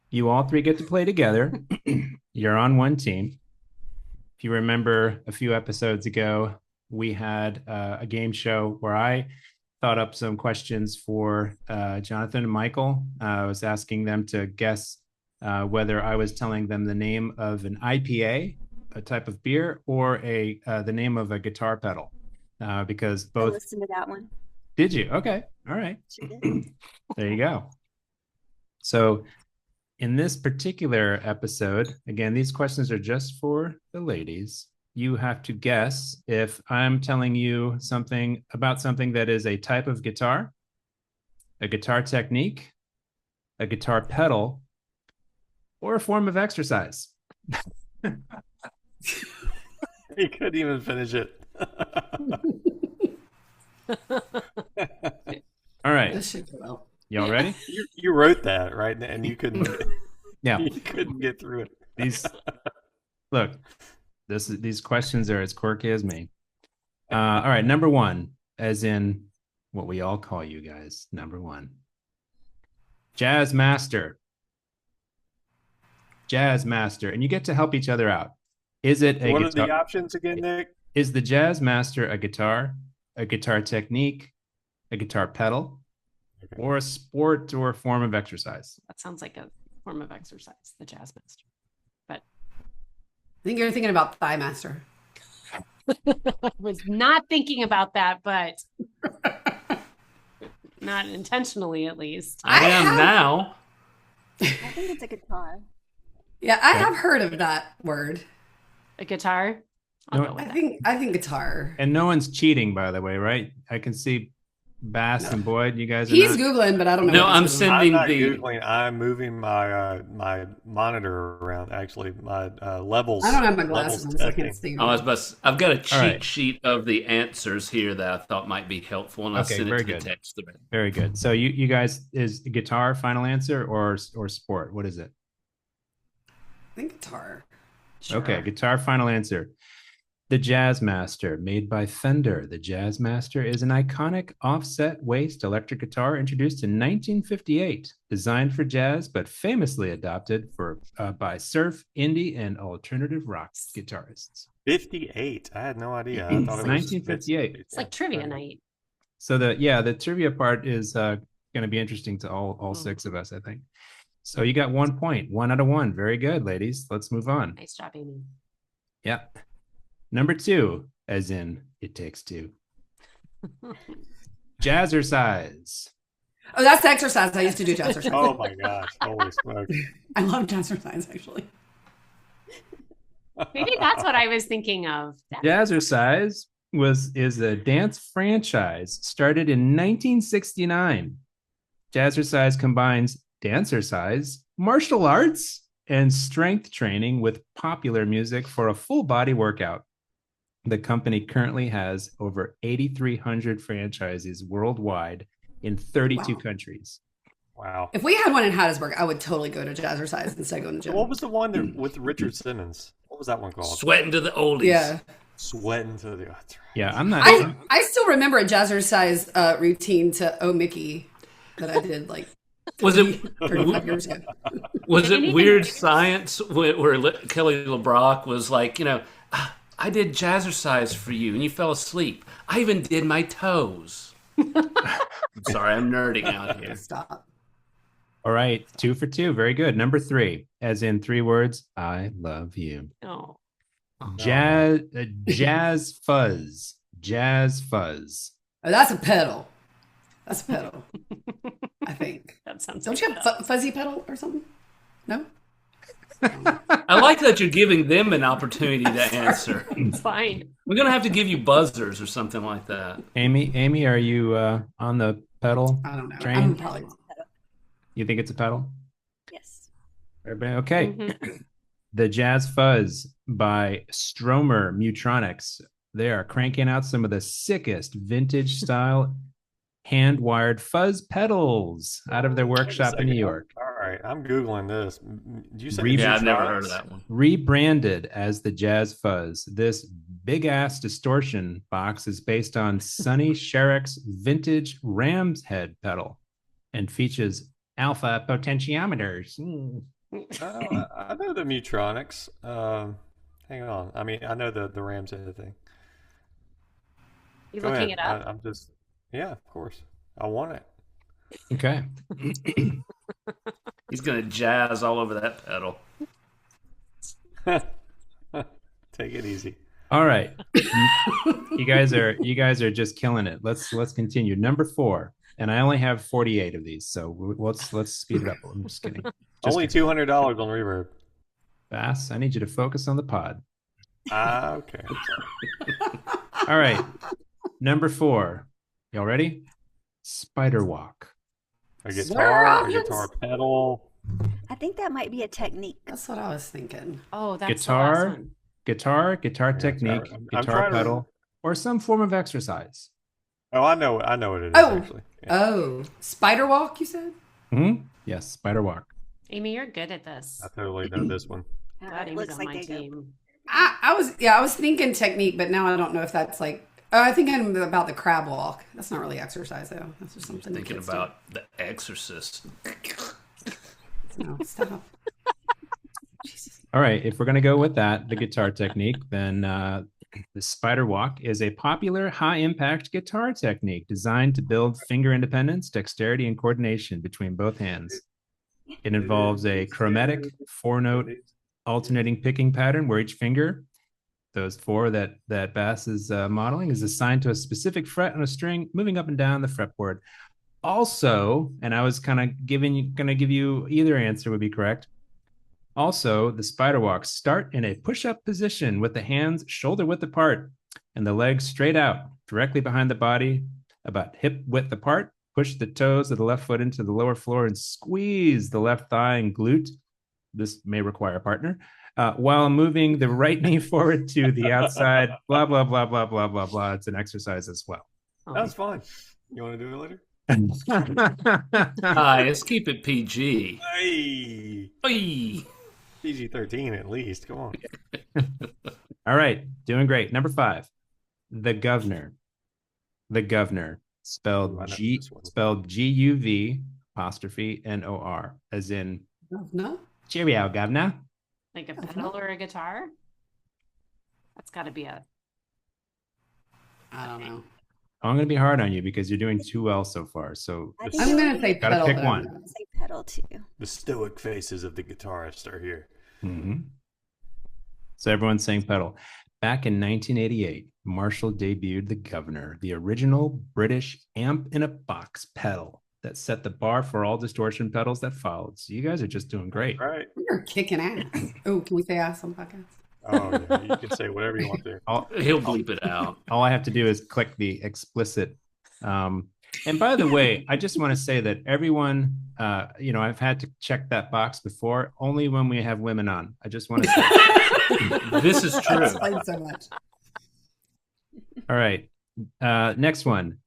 Speaker 1: You all three get to play together. You're on one team. If you remember a few episodes ago, we had a game show where I thought up some questions for Jonathan and Michael. I was asking them to guess whether I was telling them the name of an IPA, a type of beer, or the name of a guitar pedal. Because
Speaker 4: I
Speaker 1: both.
Speaker 4: listened to that one.
Speaker 1: Did you? Okay. All right.
Speaker 4: Sure did.
Speaker 1: There you go. So in this particular episode, again, these questions are just for the ladies. You have to guess if I'm telling you something about something that is a type of guitar, a guitar technique, a guitar pedal, or a form of exercise.
Speaker 3: He couldn't even finish it.
Speaker 1: All right. Y'all ready?
Speaker 3: You wrote that, right? And you couldn't.
Speaker 1: Yeah.
Speaker 3: You couldn't get through it.
Speaker 1: These questions are as quirky as me. All right, number one, as in what we all call you guys, number one. Jazz master. Jazz master. And you get to help each other out. Is it a
Speaker 3: What
Speaker 1: guitar?
Speaker 3: are the options again, Nick?
Speaker 1: Is the jazz master a guitar technique, a guitar pedal, or a sport or a form of exercise?
Speaker 2: That sounds like a form of exercise, the jazz master. But
Speaker 5: I think you're thinking about Thigh Master.
Speaker 2: I was not thinking about that, but not intentionally, at least.
Speaker 6: I am now.
Speaker 4: I think it's a guitar.
Speaker 5: Yeah, I have heard of that word.
Speaker 2: A guitar? I'll
Speaker 1: No,
Speaker 2: go with
Speaker 5: I
Speaker 2: that.
Speaker 5: think guitar.
Speaker 1: And no one's cheating, by the way, right? I can see Bass and Boyd, you guys are
Speaker 5: He's
Speaker 1: not?
Speaker 5: Googling, but I don't know.
Speaker 6: No,
Speaker 5: what he's
Speaker 6: I'm
Speaker 5: Googling.
Speaker 6: sending
Speaker 3: I'm not
Speaker 6: the.
Speaker 3: Googling. I'm moving my my monitor around. Actually, my levels.
Speaker 5: I don't have my glasses on, so I
Speaker 3: testing.
Speaker 5: can't see.
Speaker 6: Oh, I was about to, I've got a cheat
Speaker 1: right.
Speaker 6: sheet of the answers here that I thought might be helpful, and I'll
Speaker 1: Okay,
Speaker 6: send it
Speaker 1: very
Speaker 6: to
Speaker 1: good.
Speaker 6: the text thread.
Speaker 1: Very good. So you guys, is guitar final answer or sport? What is it?
Speaker 5: I think guitar.
Speaker 2: Sure.
Speaker 1: Okay, guitar final answer. The Jazzmaster, made by Fender. The Jazzmaster is an iconic offset waist electric guitar introduced in 1958, designed for jazz, but famously adopted by surf, indie, and alternative rock guitarists.
Speaker 3: 58. I had no idea. I thought it was
Speaker 1: 1958.
Speaker 2: It's like trivia night.
Speaker 1: So the trivia part is going to be interesting to all six of us, I think. So you got 1 point, 1 out of 1. Very good, ladies. Let's move on.
Speaker 2: Nice job, Amy.
Speaker 1: Yeah. Number 2, as in It Takes Two. Jazzercise.
Speaker 5: Oh, that's the exercise. I used to do jazzercise.
Speaker 3: Oh my gosh! Holy smokes!
Speaker 5: I love jazzercise, actually.
Speaker 2: Maybe that's what I was thinking of.
Speaker 1: Jazzercise is a dance franchise started in 1969. Jazzercise combines dancercise, martial arts, and strength training with popular music for a full body workout. The company currently has over 8,300 franchises worldwide in 32 countries.
Speaker 3: Wow.
Speaker 5: If we had one in Hattiesburg, I would totally go to jazzercise instead of going to gym.
Speaker 3: What was the one that, with Richard Simmons? What was that one called?
Speaker 6: Sweating to the oldies.
Speaker 5: Yeah.
Speaker 3: Sweating to the. That's right.
Speaker 1: Yeah, I'm not.
Speaker 5: I still remember a jazzercise routine to Oh Mickey that I did like
Speaker 6: Was it
Speaker 5: 35 years ago.
Speaker 6: was it Weird Science where Kelly LeBrock was like, I did jazzercise for you and you fell asleep. I even did my toes. I'm sorry, I'm nerding out here.
Speaker 5: Stop.
Speaker 1: All right, 2 for 2. Very good. Number 3, as in 3 words, I love you.
Speaker 2: Oh,
Speaker 1: Jazz fuzz. Jazz fuzz.
Speaker 5: Oh, that's a pedal. That's a pedal. I think.
Speaker 2: that sounds.
Speaker 5: Don't you have fuzzy pedal or something? No?
Speaker 6: I like that you're giving them an opportunity to answer.
Speaker 2: It's fine.
Speaker 6: We're gonna have to give you buzzers or something like that.
Speaker 1: Amy, are you on the pedal
Speaker 5: I don't know.
Speaker 1: train?
Speaker 5: I'm probably
Speaker 1: You think it's a pedal?
Speaker 4: Yes.
Speaker 1: Everybody okay?
Speaker 2: Mhm.
Speaker 1: The Jazz Fuzz by Stromer Mutronics. They are cranking out some of the sickest vintage style hand-wired fuzz pedals out of their workshop in New York.
Speaker 3: All right, I'm googling this. Did you say?
Speaker 6: Yeah, I've never heard of that one.
Speaker 1: Rebranded as the Jazz Fuzz, this big-ass distortion box is based on Sonny Sherrick's vintage Ram's head pedal and features alpha potentiometers.
Speaker 3: I know the Mutronics. Hang on. I mean, I know the Rams head thing.
Speaker 2: You
Speaker 3: Go
Speaker 2: looking
Speaker 3: ahead.
Speaker 2: it up?
Speaker 3: I'm just. Yeah, of course. I want it.
Speaker 1: Okay.
Speaker 6: He's gonna jazz all over that pedal.
Speaker 3: Take it easy.
Speaker 1: All right. You guys are just killing it. Let's continue. Number 4. And I only have 48 of these, so let's speed it up. I'm just kidding.
Speaker 3: Only $200 on Reverb.
Speaker 1: Bass, I need you to focus on the pod.
Speaker 3: Okay.
Speaker 1: All right. Number 4. Y'all ready? Spider walk.
Speaker 3: A guitar, a guitar pedal.
Speaker 4: I think that might be a technique.
Speaker 5: That's what I was thinking.
Speaker 2: Oh, that's the last
Speaker 1: Guitar,
Speaker 2: one.
Speaker 1: guitar technique,
Speaker 3: I'm
Speaker 1: guitar
Speaker 3: trying to-
Speaker 1: pedal, or some form of exercise.
Speaker 3: Oh, I know what it is,
Speaker 5: Oh.
Speaker 3: actually. Yeah.
Speaker 5: Oh, spider walk, you said?
Speaker 1: Yes, spider walk.
Speaker 2: Amy, you're good at this.
Speaker 3: I totally know this one.
Speaker 2: God,
Speaker 4: it
Speaker 2: Amy's
Speaker 4: looks
Speaker 2: on
Speaker 4: like
Speaker 2: my
Speaker 4: they go.
Speaker 2: team.
Speaker 5: I was thinking technique, but now I don't know if that's like. Oh, I think I'm about the crab walk. That's not really exercise though. That's just something.
Speaker 6: Thinking
Speaker 5: kids
Speaker 6: about The Exorcist.
Speaker 5: do. No, stop. Jesus.
Speaker 1: All right, if we're going to go with that, the guitar technique, then the spider walk is a popular high-impact guitar technique designed to build finger independence, dexterity, and coordination between both hands. It involves a chromatic 4-note alternating picking pattern where each finger, those 4 that Bass is modeling, is assigned to a specific fret on a string, moving up and down the fretboard. Also, and I was kind of going to give you either answer would be correct. Also, the spider walks start in a push-up position with the hands shoulder width apart and the legs straight out, directly behind the body, about hip width apart. Push the toes of the left foot into the lower floor and squeeze the left thigh and glute. This may require a partner. While moving the right knee forward to the outside, blah, blah, blah, blah, blah, blah, blah. It's an exercise as well.
Speaker 3: That's fine. You want to do it later?
Speaker 6: Hi, let's keep it PG.
Speaker 3: Hey,
Speaker 6: Hey.
Speaker 3: PG-13 at least. Come on.
Speaker 1: All right, doing great. Number 5, the governor. The governor, spelled G-U-V apostrophe N-O-R, as in
Speaker 5: No.
Speaker 1: cheerio, governor.
Speaker 2: Like a pedal or a guitar? That's got to be a.
Speaker 5: I don't know.
Speaker 1: I'm going to be hard on you because you're doing too well so far. So
Speaker 4: I think
Speaker 5: I'm going to say
Speaker 1: Gotta
Speaker 5: pedal.
Speaker 1: pick
Speaker 5: but
Speaker 1: one.
Speaker 4: I'm gonna say pedal too.
Speaker 3: The stoic faces of the guitarists are here.
Speaker 1: So everyone's saying pedal. Back in 1988, Marshall debuted the Governor, the original British amp in a box pedal that set the bar for all distortion pedals that followed. So you guys are just doing great.
Speaker 3: Right.
Speaker 5: You're kicking ass. Oh, can we say ass on podcast?
Speaker 3: Oh, yeah. You can say whatever you want to.
Speaker 6: He'll bleep it out.
Speaker 1: All I have to do is click the explicit. And by the way, I just want to say that everyone, I've had to check that box before, only when we have women on. I just want to say.
Speaker 6: This is true.
Speaker 5: Explains so much.
Speaker 1: All right. Next one.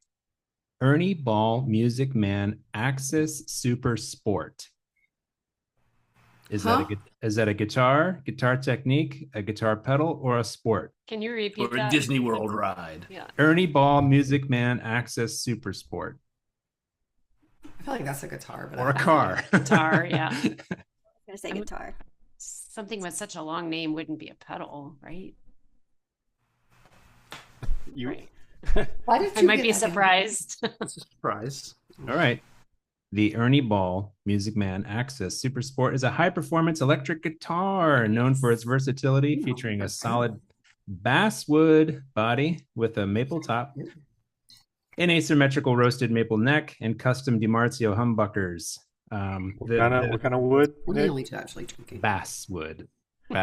Speaker 1: Ernie Ball Music Man Axis Super Sport. Is that a guitar technique, a guitar pedal, or a sport?
Speaker 2: Can you repeat
Speaker 6: Or a
Speaker 2: that?
Speaker 6: Disney World ride.
Speaker 2: Yeah.
Speaker 1: Ernie Ball Music Man Axis Super Sport.
Speaker 5: I feel like that's a guitar, but
Speaker 1: Or a car.
Speaker 2: Guitar, yeah.
Speaker 4: I'm gonna say guitar.
Speaker 2: Something with such a long name wouldn't be a pedal, right?
Speaker 3: You.
Speaker 2: Right.
Speaker 5: Why did
Speaker 2: I
Speaker 5: you
Speaker 2: might
Speaker 5: get
Speaker 2: be
Speaker 5: that?
Speaker 2: surprised.
Speaker 6: That's a surprise.
Speaker 1: All right. The Ernie Ball Music Man Axis Super Sport is a high-performance electric guitar known for its versatility, featuring a solid basswood body with a maple top, an asymmetrical roasted maple neck, and custom DiMarzio humbuckers.
Speaker 3: What kind of wood?
Speaker 5: We're the
Speaker 3: Nick?
Speaker 5: only two actually drinking.
Speaker 1: Basswood. All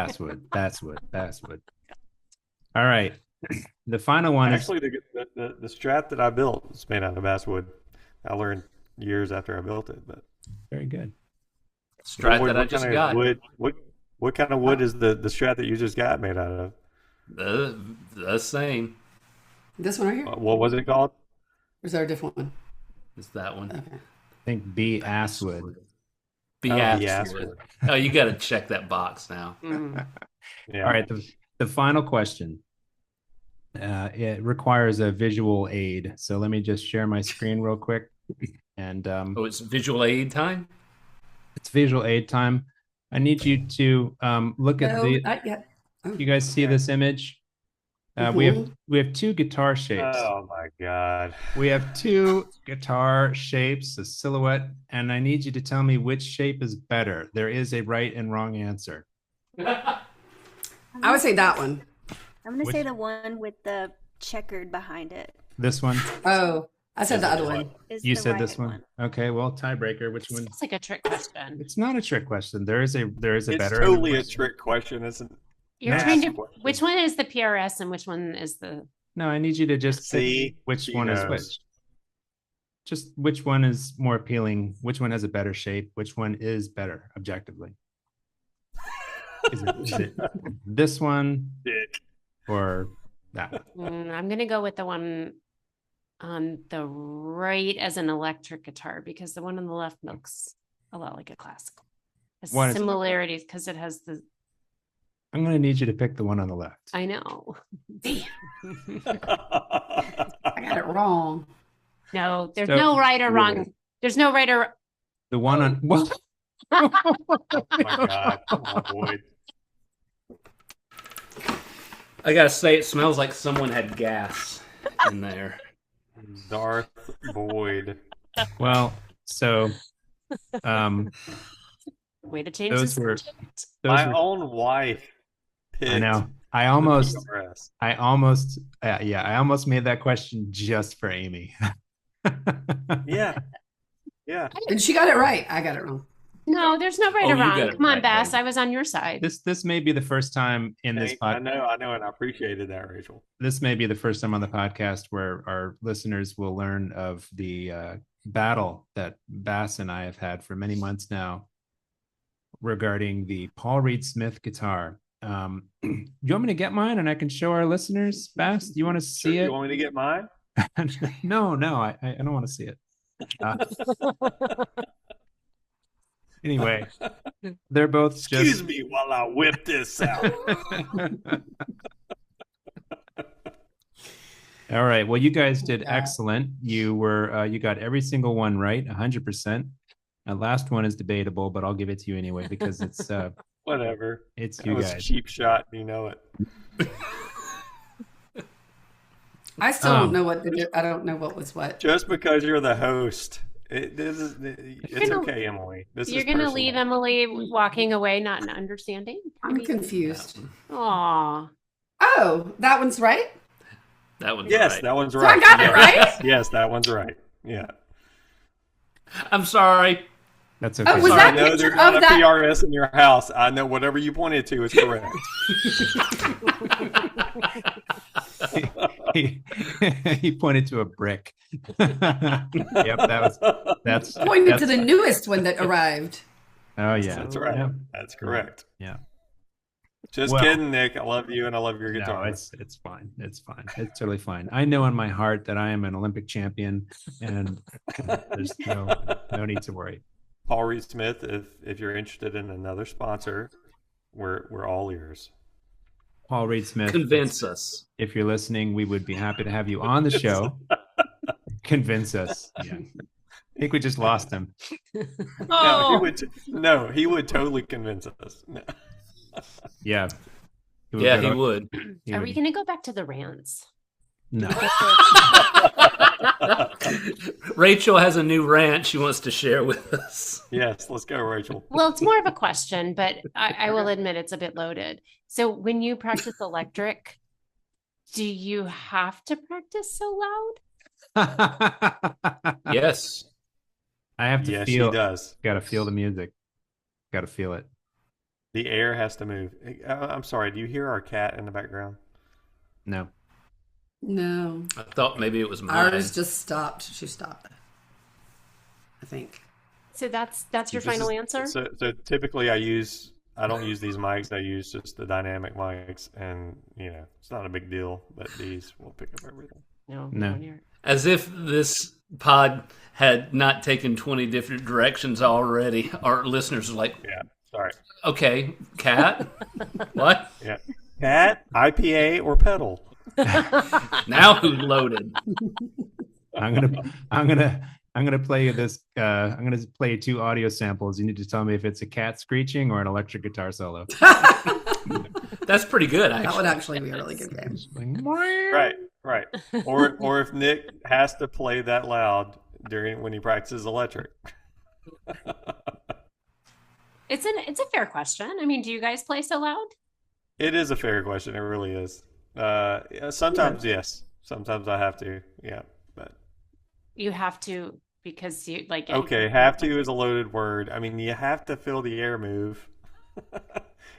Speaker 1: right. The final one
Speaker 3: Actually, the Strat that I built is made out of basswood. I learned years after I built it, but
Speaker 1: very good.
Speaker 6: Strat
Speaker 3: What
Speaker 6: that I just
Speaker 3: kind of
Speaker 6: got.
Speaker 3: wood? What kind of wood is the Strat that you just got made out of?
Speaker 6: The same.
Speaker 5: This one right here? Or
Speaker 3: What was it called?
Speaker 5: is there a different one?
Speaker 6: It's that one.
Speaker 5: Okay.
Speaker 1: I think B. Asswood.
Speaker 6: Asswood. Oh, you got to check that box now.
Speaker 3: Yeah.
Speaker 1: All right. The final question. It requires a visual aid. So let me just share my screen real quick. And
Speaker 6: Oh, it's visual aid time?
Speaker 1: it's visual aid time. I need you to look at
Speaker 5: No, not yet. Oh,
Speaker 1: you guys see this image? We have two guitar shapes.
Speaker 3: Oh my God.
Speaker 1: We have two guitar shapes, a silhouette, and I need you to tell me which shape is better. There is a right and wrong answer.
Speaker 5: I would say that one.
Speaker 4: I'm gonna say the one with the checkered behind it.
Speaker 1: This one?
Speaker 5: Oh, I said the other one.
Speaker 4: Is
Speaker 1: You
Speaker 4: the
Speaker 1: said
Speaker 4: right
Speaker 1: this one? Okay, well, tiebreaker. Which one?
Speaker 2: It's like a trick question.
Speaker 1: It's not a trick question. There is a
Speaker 3: It's
Speaker 1: better.
Speaker 3: totally a trick question, isn't it?
Speaker 2: You're
Speaker 3: Math
Speaker 2: trying to.
Speaker 3: question.
Speaker 2: Which one is the PRS and which one is the?
Speaker 1: No, I need you to just
Speaker 3: See,
Speaker 1: pick which
Speaker 3: she
Speaker 1: one is
Speaker 3: knows.
Speaker 1: which. Just which one is more appealing, which one has a better shape, which one is better objectively. Is it this one
Speaker 3: Dick.
Speaker 1: or that?
Speaker 2: I'm gonna go with the one on the right as an electric guitar because the one on the left looks a lot like a classical. Has
Speaker 1: What is-
Speaker 2: similarities because it has the.
Speaker 1: I'm going to need you to pick the one on the left.
Speaker 2: I know. Damn.
Speaker 5: I got it wrong.
Speaker 2: No, there's
Speaker 1: So-
Speaker 2: no right or wrong. There's no right or.
Speaker 1: The one on what?
Speaker 3: Oh my God. Come on, Boyd.
Speaker 6: I got to say, it smells like someone had gas in there.
Speaker 3: Darth Boyd.
Speaker 1: Well, so
Speaker 2: Way to change
Speaker 1: those
Speaker 2: this.
Speaker 1: were
Speaker 3: My own wife picked
Speaker 1: I know. I
Speaker 3: the
Speaker 1: almost
Speaker 3: PRS.
Speaker 1: I almost made that question just for Amy.
Speaker 3: Yeah. Yeah.
Speaker 5: And she got it right. I got it wrong.
Speaker 2: No, there's no right
Speaker 6: Oh,
Speaker 2: or
Speaker 6: you got
Speaker 2: wrong.
Speaker 6: it
Speaker 2: Come on,
Speaker 6: right,
Speaker 2: Bass.
Speaker 6: buddy.
Speaker 2: I was on your side.
Speaker 1: This may be the first time in this
Speaker 3: Hey,
Speaker 1: podcast.
Speaker 3: I know, and I appreciated that, Rachel.
Speaker 1: This may be the first time on the podcast where our listeners will learn of the battle that Bass and I have had for many months now regarding the Paul Reed Smith guitar. You want me to get mine and I can show our listeners? Bass, do you want to see
Speaker 3: Sure,
Speaker 1: it?
Speaker 3: You want me to get mine?
Speaker 1: No, I don't want to see it. Anyway, they're both
Speaker 3: Excuse me while I whip this out.
Speaker 1: All right. Well, you guys did excellent. You got every single one right, 100%. The last one is debatable, but I'll give it to you anyway because it's
Speaker 3: Whatever.
Speaker 1: It's
Speaker 3: That
Speaker 1: you
Speaker 3: was
Speaker 1: guys.
Speaker 3: a cheap shot. You know it.
Speaker 5: I still don't know what to do. I don't know what was what.
Speaker 3: Just because you're the host, it's okay, Emily.
Speaker 2: You're going to leave Emily walking away, not understanding?
Speaker 5: I'm confused.
Speaker 2: Aw.
Speaker 5: Oh, that one's right?
Speaker 6: That one's
Speaker 3: Yes,
Speaker 6: right.
Speaker 3: that one's
Speaker 5: So
Speaker 3: right.
Speaker 5: I got it right?
Speaker 3: Yes, that one's right. Yeah.
Speaker 6: I'm sorry.
Speaker 1: That's okay.
Speaker 5: Oh, was
Speaker 3: Sorry,
Speaker 5: that
Speaker 3: I know
Speaker 5: picture
Speaker 3: there's not
Speaker 5: of
Speaker 3: a
Speaker 5: that?
Speaker 3: PRS in your house. I know whatever you pointed to is correct.
Speaker 1: he pointed to a brick. Yep, that's
Speaker 5: Pointed to the newest one that arrived.
Speaker 1: Oh yeah,
Speaker 3: That's right.
Speaker 1: Yeah.
Speaker 3: That's correct.
Speaker 1: Yeah.
Speaker 3: Just
Speaker 1: Well-
Speaker 3: kidding, Nick. I love you and I love your guitar.
Speaker 1: No, it's fine. It's fine. It's totally fine. I know in my heart that I am an Olympic champion, and there's no need to worry.
Speaker 3: Paul Reed Smith, if you're interested in another sponsor, we're all ears.
Speaker 1: Paul Reed Smith,
Speaker 6: Convince us.
Speaker 1: if you're listening, we would be happy to have you on the show. Convince us. Yeah. I think we just lost him.
Speaker 6: Oh,
Speaker 3: He would totally convince us. No.
Speaker 1: Yeah.
Speaker 6: yeah, he would.
Speaker 2: Are we going to go back to the rants?
Speaker 1: No.
Speaker 6: Rachel has a new rant she wants to share with us.
Speaker 3: Yes, let's go, Rachel.
Speaker 2: Well, it's more of a question, but I will admit it's a bit loaded. So when you practice electric, do you have to practice so loud?
Speaker 6: Yes.
Speaker 1: I have to
Speaker 3: Yes,
Speaker 1: feel.
Speaker 3: she does.
Speaker 1: Got to feel the music. Got to feel it.
Speaker 3: The air has to move. I'm sorry. Do you hear our cat in the background?
Speaker 1: No.
Speaker 5: No.
Speaker 6: I thought maybe it was mine.
Speaker 5: Ours just stopped. She stopped. I think.
Speaker 2: So that's your
Speaker 3: This
Speaker 2: final
Speaker 3: is-
Speaker 2: answer?
Speaker 3: So typically I don't use these mics. I use just the dynamic mics, and it's not a big deal. But these will pick up everything.
Speaker 2: No.
Speaker 1: No.
Speaker 2: I don't hear it.
Speaker 6: As if this pod had not taken 20 different directions already. Our listeners are like,
Speaker 3: Yeah. Sorry.
Speaker 6: okay, cat? What?
Speaker 3: Yeah. Cat, IPA, or pedal?
Speaker 6: Now who's loaded?
Speaker 1: I'm gonna play you this. I'm gonna play you two audio samples. You need to tell me if it's a cat screeching or an electric guitar solo.
Speaker 6: That's pretty good,
Speaker 5: That would
Speaker 6: actually.
Speaker 5: actually be a really good game.
Speaker 3: Right. Or if Nick has to play that loud when he practices electric.
Speaker 2: It's a fair question. I mean, do you guys play so loud?
Speaker 3: It is a fair question. It really is. Sometimes yes. Sometimes I have to. Yeah. But
Speaker 2: You have to because you like.
Speaker 3: okay, have to is a loaded word. I mean, you have to feel the air move,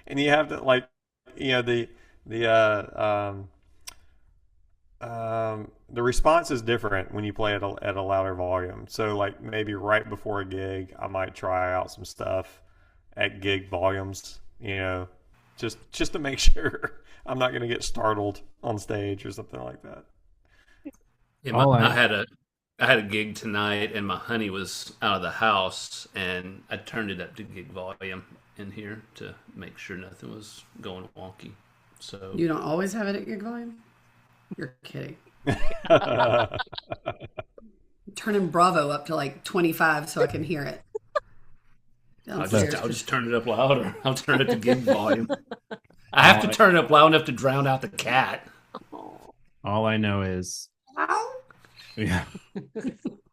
Speaker 3: and you have to the response is different when you play at a louder volume. So like maybe right before a gig, I might try out some stuff at gig volumes. Just to make sure I'm not going to get startled on stage or something like that.
Speaker 6: Yeah, I had a gig tonight, and my honey was out of the house, and I turned it up to gig volume in here to make sure nothing was going wonky. So
Speaker 5: You don't always have it at gig volume? You're kidding. Turning Bravo up to like 25 so I can hear it.
Speaker 6: I'll
Speaker 5: Downstairs.
Speaker 6: just turn it up louder. I'll turn it to gig volume. I have to turn it up loud enough to drown out the cat.
Speaker 1: All I know is, yeah,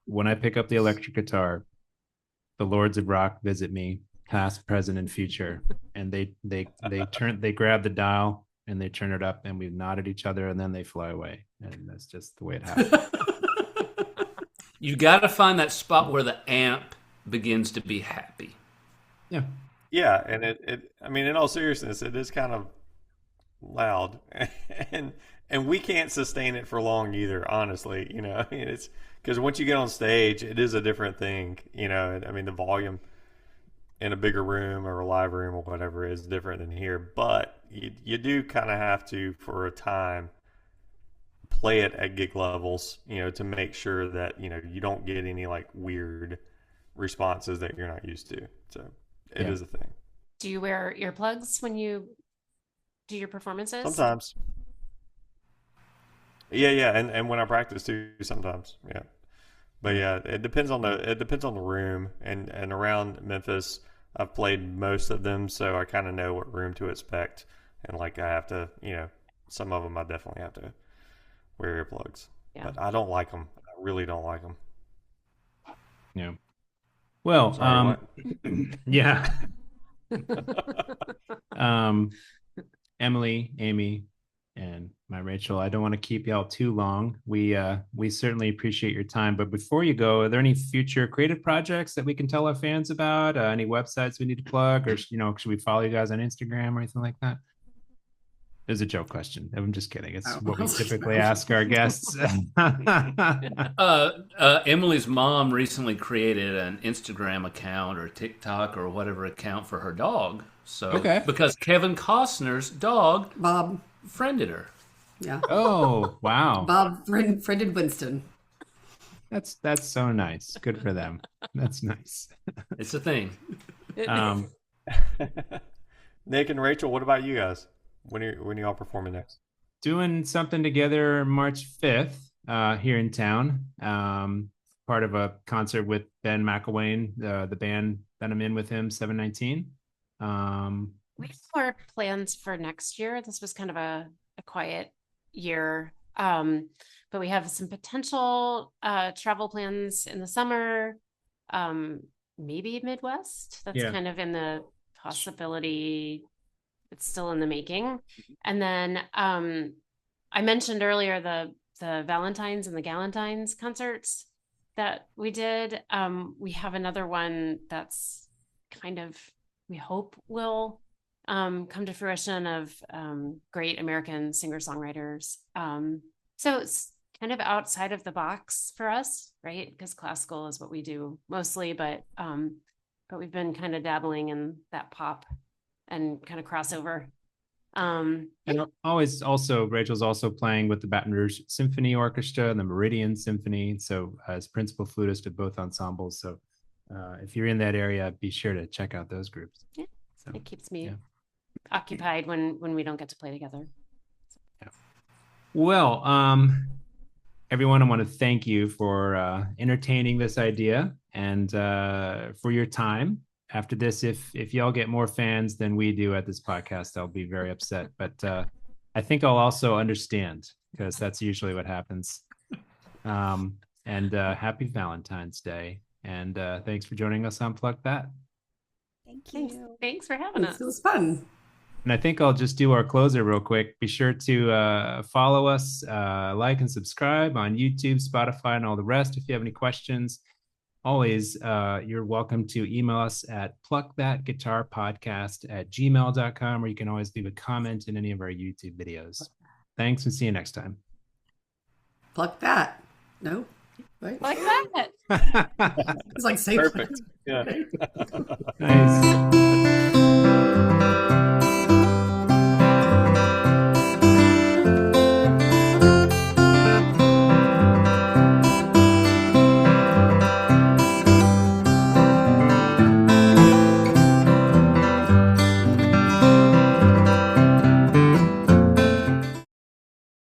Speaker 1: when I pick up the electric guitar, the Lords of Rock visit me, past, present, and future, and they grab the dial and they turn it up, and we nod at each other, and then they fly away, and that's just the way it happens.
Speaker 6: You got to find that spot where the amp begins to be happy.
Speaker 1: Yeah.
Speaker 3: Yeah, and I mean, in all seriousness, it is kind of loud, and we can't sustain it for long either. Honestly, I mean, it's because once you get on stage, it is a different thing. I mean, the volume in a bigger room or a live room or whatever is different than here, but you do kind of have to, for a time, play it at gig levels, to make sure that you don't get any like weird responses that you're not used to. So it is a thing.
Speaker 2: Do you wear earplugs when you do your performances?
Speaker 3: Sometimes. Yeah, and when I practice too, sometimes. Yeah. But yeah, it depends on the room, and around Memphis, I've played most of them, so I kind of know what room to expect, and like I have to, some of them I definitely have to wear earplugs. Yeah. But I don't like them. I really don't like them.
Speaker 1: Yeah. Well,
Speaker 3: sorry,
Speaker 1: yeah. Emily, Amy, and my Rachel, I don't want to keep y'all too long. We certainly appreciate your time. But before you go, are there any future creative projects that we can tell our fans about? Any websites we need to plug, or should we follow you guys on Instagram or anything like that? It was a joke question. I'm just kidding. It's what we typically ask our guests.
Speaker 6: Emily's mom recently created an Instagram account or TikTok or whatever account for her dog. So because Kevin Costner's dog
Speaker 5: Bob
Speaker 6: friended her.
Speaker 5: Yeah.
Speaker 1: Oh, wow.
Speaker 5: Bob friended Winston.
Speaker 1: That's so nice. Good for them. That's nice.
Speaker 6: It's a thing.
Speaker 3: Nick and Rachel, what about you guys? When are y'all performing next?
Speaker 1: Doing something together March 5th here in town. Part of a concert with Ben McElwain, the band that I'm in with him, 719.
Speaker 2: We have more plans for next year. This was kind of a quiet year. But we have some potential travel plans in the summer, maybe Midwest. That's kind of in the possibility. It's still in the making. And then I mentioned earlier the Valentines and the Galentines concerts that we did. We have another one that's kind of, we hope will come to fruition, of great American singer-songwriters. So it's kind of outside of the box for us, right? Because classical is what we do mostly, but we've been kind of dabbling in that pop and kind of crossover.
Speaker 1: And always also, Rachel's also playing with the Baton Rouge Symphony Orchestra and the Meridian Symphony. So as principal flutist of both ensembles. So if you're in that area, be sure to check out those groups.
Speaker 2: Yeah, so, it keeps me occupied when we don't get to play together. So.
Speaker 1: Yeah. Well, everyone, I want to thank you for entertaining this idea and for your time. After this, if y'all get more fans than we do at this podcast, I'll be very upset. But I think I'll also understand, because that's usually what happens. And happy Valentine's Day. And thanks for joining us on Plug That.
Speaker 4: Thank you.
Speaker 2: Thanks for having us.
Speaker 5: It was fun.
Speaker 1: And I think I'll just do our closer real quick. Be sure to follow us, like and subscribe on YouTube, Spotify, and all the rest. If you have any questions, always, you're welcome to email us at pluckthatguitarpodcast@gmail.com, or you can always leave a comment in any of our YouTube videos. Thanks, and see you next time.
Speaker 5: Pluck that. No? Right?
Speaker 2: Like that.
Speaker 5: It's like safe.
Speaker 3: Perfect. Yeah.
Speaker 1: Nice.